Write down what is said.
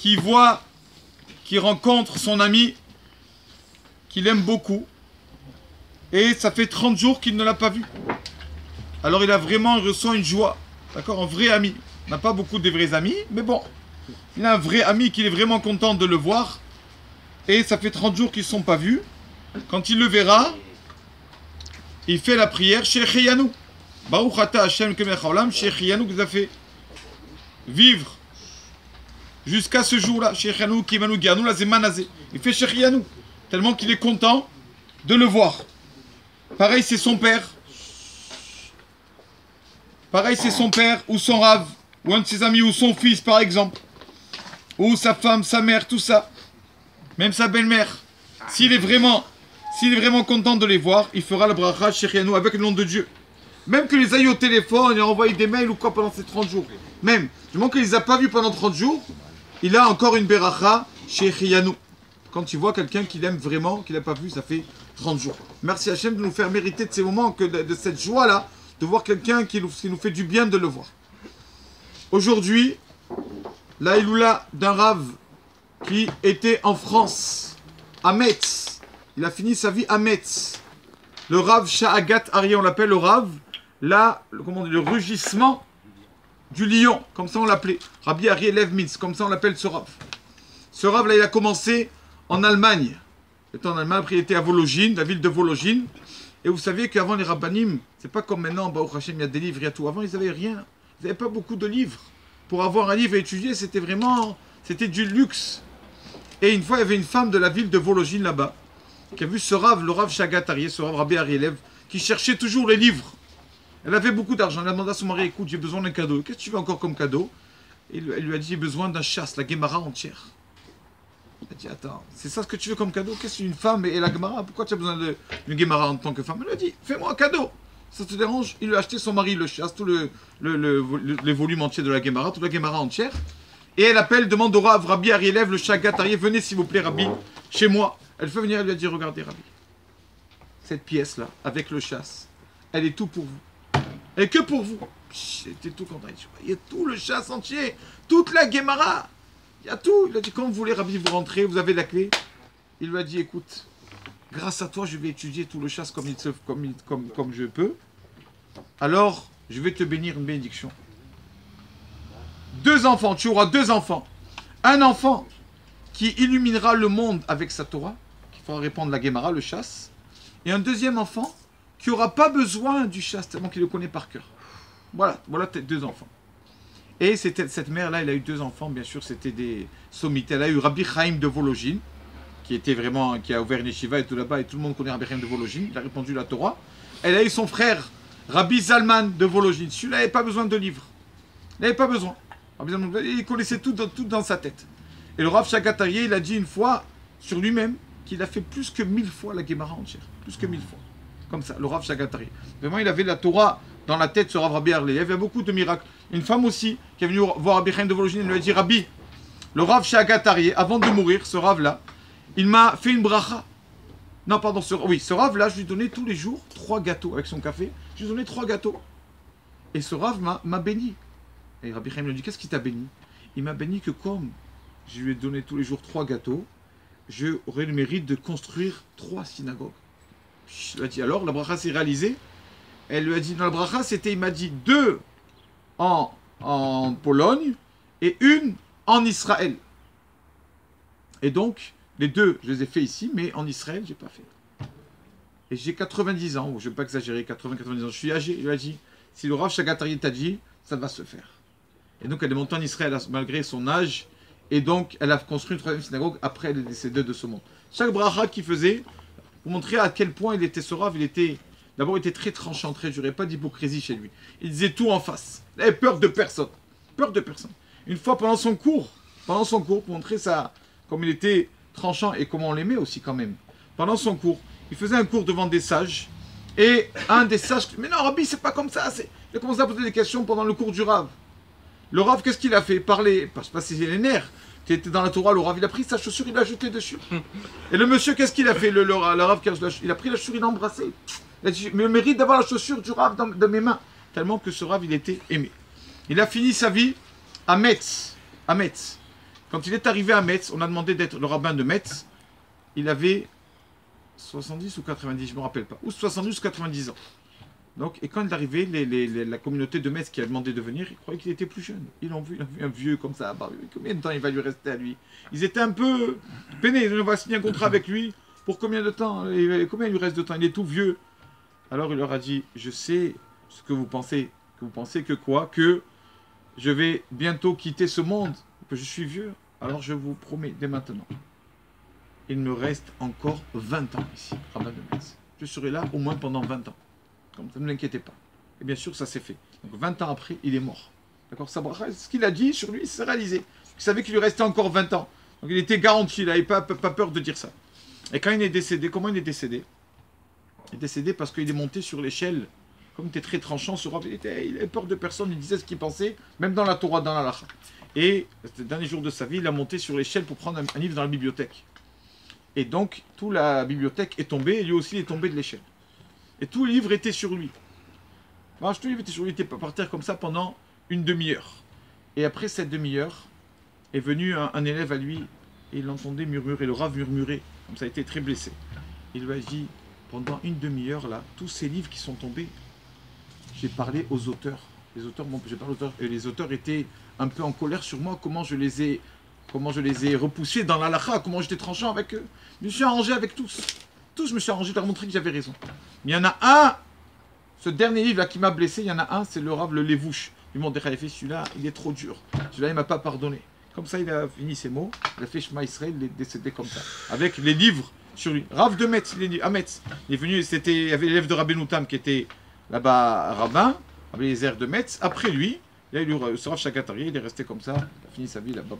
qui voit, qui rencontre son ami, qu'il aime beaucoup, et ça fait 30 jours qu'il ne l'a pas vu. Alors il ressent une joie, d'accord, un vrai ami. On n'a pas beaucoup de vrais amis, mais bon, il a un vrai ami qu'il est vraiment content de le voir, et ça fait 30 jours qu'ils ne sont pas vus. Quand il le verra, il fait la prière, Shechianu. Baruch ata Hashem Kemelech haolam, Shechianu, que vous a fait vivre jusqu'à ce jour-là. Shechianu Kimanu Gianu la Zemanazé. Il fait Shechianu, tellement qu'il est content de le voir. Pareil, c'est son père. Pareil, c'est son père ou son rave, ou un de ses amis, ou son fils, par exemple. Ou sa femme, sa mère, tout ça. Même sa belle-mère. S'il est vraiment content de les voir, il fera le bracha Shechianu avec le nom de Dieu. Même que les aille au téléphone et envoyer des mails ou quoi pendant ces 30 jours. Même, du moment qu'il ne les a pas vus pendant 30 jours, il a encore une beracha Shechianu. Quand tu vois quelqu'un qu'il aime vraiment, qu'il n'a pas vu, ça fait 30 jours. Merci Hachem de nous faire mériter de ces moments, de cette joie-là, de voir quelqu'un qui nous fait du bien de le voir. Aujourd'hui, la Iloula d'un rave qui était en France, à Metz. Il a fini sa vie à Metz. Le rave Shahagat Ari, on l'appelle le rave, là, le rugissement du lion, comme ça on l'appelait. Rabbi Ari Lev Mintz, comme ça on l'appelle ce rave. Ce rave là, il a commencé en Allemagne. Il était en Allemagne, après il était à Vologine, la ville de Vologine. Et vous savez qu'avant les rabbanim, c'est pas comme maintenant, Baruch Hashem, il y a des livres, il y a tout. Avant, ils n'avaient rien. Ils n'avaient pas beaucoup de livres. Pour avoir un livre à étudier, c'était du luxe. Et une fois, il y avait une femme de la ville de Vologine là-bas, qui a vu ce rave, le rave Shahagat Ari, ce rave Rabbi Ari Lev, qui cherchait toujours les livres. Elle avait beaucoup d'argent. Elle a demandé à son mari, écoute, j'ai besoin d'un cadeau. Qu'est-ce que tu veux encore comme cadeau? Et elle lui a dit, j'ai besoin d'un chasse, la Gemara entière. Elle a dit, attends, c'est ça ce que tu veux comme cadeau? Qu'est-ce qu'une femme et la Gemara? Pourquoi tu as besoin d'une Gemara en tant que femme? Elle lui a dit, fais-moi un cadeau. Ça te dérange? Il lui a acheté, son mari le chasse, tout les volumes entiers de la Gemara, toute la Gemara entière. Et elle appelle, demande au Rav, Rabbi Ari Lev, le Shahagat Ari, venez s'il vous plaît, Rabbi, chez moi. Elle fait venir, elle lui a dit, regardez, Rabbi, cette pièce-là, avec le chasse, elle est tout pour vous. Elle est que pour vous. J'étais tout content. Il y a tout le chasse entier, toute la Gemara. Il y a tout. Il a dit, quand vous voulez, Rabbi, vous rentrez, vous avez la clé. Il lui a dit, écoute, grâce à toi, je vais étudier tout le chasse comme je peux. Alors, je vais te bénir une bénédiction. 2 enfants, tu auras 2 enfants. Un enfant qui illuminera le monde avec sa Torah, qui fera répandre la Gemara, le chasse. Et un deuxième enfant qui n'aura pas besoin du chasse, tellement qu'il le connaît par cœur. Voilà tes 2 enfants. Et cette mère-là, elle a eu 2 enfants, bien sûr, c'était des sommités. Elle a eu Rabbi Chaim de Vologine, qui a ouvert une yeshiva et tout là-bas, et tout le monde connaît Rabbi Chaim de Vologine, il a répandu la Torah. Elle a eu son frère, Rabbi Zalman de Vologine. Celui-là n'avait pas besoin de livres. Il n'avait pas besoin. Il connaissait tout dans sa tête. Et le Rav Shahagat Ari, il a dit une fois sur lui-même qu'il a fait plus que 1000 fois la Gemara entière. Plus que 1000 fois. Comme ça, le Rav Shahagat Ari. Vraiment, il avait la Torah dans la tête, ce Rav Rabbi Ari Lev. Il y avait beaucoup de miracles. Une femme aussi, qui est venue voir Rabbi Chaim de Vologine, elle lui a dit, Rabbi, le Rav Shahagat Ari, avant de mourir, ce Rav-là, il m'a fait une bracha. Non, pardon, ce Rav-là, je lui donnais tous les jours 3 gâteaux avec son café. Je lui donnais 3 gâteaux. Et ce Rav m'a béni. Et Rabbi Chaim lui a dit, qu'est-ce qui t'a béni? Il m'a béni que comme je lui ai donné tous les jours 3 gâteaux, j'aurais le mérite de construire 3 synagogues. Je lui ai dit, alors, la bracha s'est réalisée. Elle lui a dit, dans la bracha, il m'a dit 2 en Pologne et 1 en Israël. Et donc, les 2, je les ai fait ici, mais en Israël, je n'ai pas fait. Et j'ai 90 ans, je ne vais pas exagérer, 80-90 ans, je suis âgé. Il lui a dit, si le Rav Shahagat Ari t'a dit, ça va se faire. Et donc, elle est montée en Israël malgré son âge. Et donc, elle a construit une 3e synagogue après elle est décédée de ce monde. Chaque bracha qu'il faisait, pour montrer à quel point il était ce Rav, d'abord, il était très tranchant, très dur, il n'y avait pas d'hypocrisie chez lui. Il disait tout en face. Il avait peur de personne. Peur de personne. Une fois, pendant son cours, pour montrer ça, comme il était tranchant et comment on l'aimait aussi quand même. Pendant son cours, il faisait un cours devant des sages. Et un des sages, mais non, Rabbi, c'est pas comme ça. Il a commencé à poser des questions pendant le cours du Rav. Le Rav, qu'est-ce qu'il a fait? Parler, pas passer les nerfs. Tu étais dans la Torah, le Rav, il a pris sa chaussure, il l'a jeté dessus. Et le monsieur, qu'est-ce qu'il a fait? Le Rav, il a pris la chaussure, il l'a embrassé. Il a dit, mais le mérite d'avoir la chaussure du Rav dans mes mains. Tellement que ce Rav, il était aimé. Il a fini sa vie à Metz. Quand il est arrivé à Metz, on a demandé d'être le rabbin de Metz. Il avait 70 ou 90, je ne me rappelle pas. Ou 70 ou 90 ans. Donc, et quand il est arrivé, la communauté de Metz qui a demandé de venir, ils croyaient qu'il était plus jeune. Ils l'ont vu un vieux comme ça. Bah, combien de temps il va lui rester à lui? Ils étaient un peu peinés. On va signer un contrat avec lui. Pour combien de temps? Combien il lui reste de temps? Il est tout vieux. Alors il leur a dit, je sais ce que vous pensez. Que vous pensez que quoi? Que je vais bientôt quitter ce monde. Que je suis vieux. Alors je vous promets dès maintenant. Il me reste encore 20 ans ici, rabbin de Metz. Je serai là au moins pendant 20 ans. Comme ça, ne l'inquiétez pas. Et bien sûr, ça s'est fait. Donc 20 ans après, il est mort. D'accord? Ce qu'il a dit sur lui, c'est réalisé. Il savait qu'il lui restait encore 20 ans. Donc il était garanti, il n'avait pas peur de dire ça. Et quand il est décédé, comment il est décédé? Il est décédé parce qu'il est monté sur l'échelle. Comme il était très tranchant, ce roi, il avait peur de personne, il disait ce qu'il pensait, même dans la Torah, dans la Lacha. Et c'était le dernier jour de sa vie, il a monté sur l'échelle pour prendre un livre dans la bibliothèque. Et donc, toute la bibliothèque est tombée, et lui aussi est tombé de l'échelle. Et tout le livre était sur lui. Tout le livre était sur lui, il était par terre comme ça pendant une demi-heure. Et après cette demi-heure, est venu un élève à lui, et il l'entendait murmurer, le Rav murmurait, comme ça, il était très blessé. Il lui a dit, pendant une demi-heure, là, tous ces livres qui sont tombés, j'ai parlé aux auteurs. Les auteurs, j'ai parlé aux auteurs, et les auteurs étaient un peu en colère sur moi, comment je les ai repoussés dans la lacha, comment j'étais tranchant avec eux. Je me suis arrangé avec tous. Tous, je me suis arrangé de leur montrer que j'avais raison. Mais il y en a un, ce dernier livre-là qui m'a blessé, il y en a un, c'est le Rav, le Levouche. Du monde des Khalifés, celui-là, il est trop dur. Celui-là, il ne m'a pas pardonné. Comme ça, il a fini ses mots, il a fait Shema Israël, il est décédé comme ça. Avec les livres sur lui. Rav de Metz, il est à Metz. Il est venu, il y avait l'élève de Rabbeinu Tam qui était là-bas rabbin, avec les airs de Metz. Après lui, il y a eu le Rav Shagatari, il est resté comme ça, il a fini sa vie là-bas.